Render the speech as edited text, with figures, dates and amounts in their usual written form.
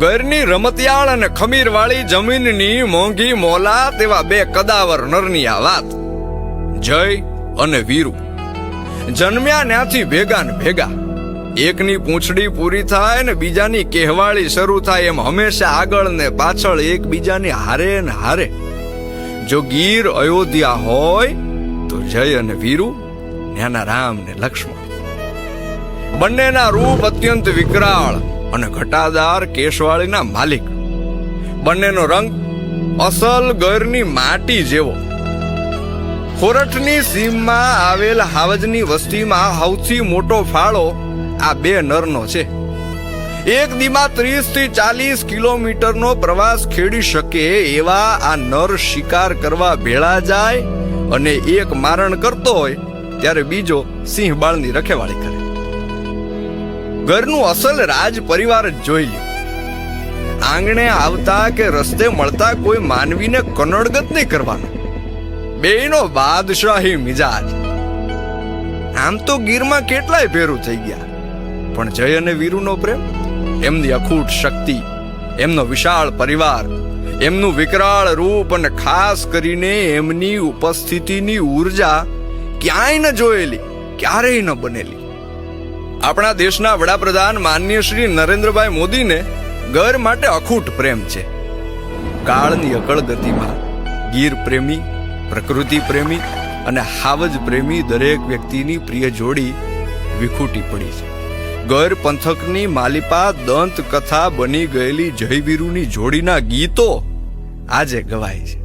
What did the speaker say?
ઘરની રમતિયાળ અને ખમીરવાળી જમીનની મોંઘી મોલા તેવા બે કદાવર નરની આ વાત. જય અને વીરુ જન્મ્યા ન્યાથી ભેગા ને ભેગા. એકની પૂંછડી પૂરી થાય ને બીજાની કહેવાળી શરૂ થાય એમ હંમેશા આગળ ને પાછળ એકબીજાની હારે ને હારે. જો ગીર અયોધ્યા હોય તો જય અને વીરુ ન્યાના રામ ને લક્ષ્મણ. બંનેના રૂપ અત્યંત વિકરાળ અને ઘટાદાર કેશવાળીના માલિક. બંનેનો રંગ અસલ ગરની માટી જેવો. ખોરઠની સીમમાં આવેલ હાવજની વસ્તીમાં સૌથી મોટો ફાળો આ બે નરનો છે. એક દીમાં 30 થી 40 કિલોમીટરનો પ્રવાસ ખેડી શકે એવા આ નર શિકાર કરવા ભેળા જાય અને એક મારણ કરતો હોય ત્યારે બીજો સિંહ બાળની રખેવાળી કરે. ઘરનું અસલ રાજ પરિવાર જ જોઈ લ્યો. આંગણે આવતા કે રસ્તે મળતા કોઈ માનવીને કનડગત નહીં કરવાનો. બેયનો બાદશાહી મિજાજ. આમ તો ગીરમાં કેટલાય ભેરું થઈ ગયા, પણ જય અને વીરુનો પ્રેમ, એમની અખૂટ શક્તિ, એમનો વિશાળ પરિવાર, એમનું વિકરાળ રૂપ અને ખાસ કરીને એમની ઉપસ્થિતિની ઉર્જા ક્યાંય ન જોયેલી, ક્યારેય ન બનેલી. આપણા દેશના વડાપ્રધાન માનનીય શ્રી નરેન્દ્રભાઈ મોદીને ગર માટે અખૂટ પ્રેમ છે. કાળની અકળ ગતિમાં ગીર પ્રેમી, પ્રકૃતિ પ્રેમી અને હાવજ પ્રેમી દરેક વ્યક્તિની પ્રિય જોડી વિખૂટી પડી છે. ગર પંથકની માલિપા દંત કથા બની ગયેલી જય વીરુની જોડીના ગીતો આજે ગવાય છે.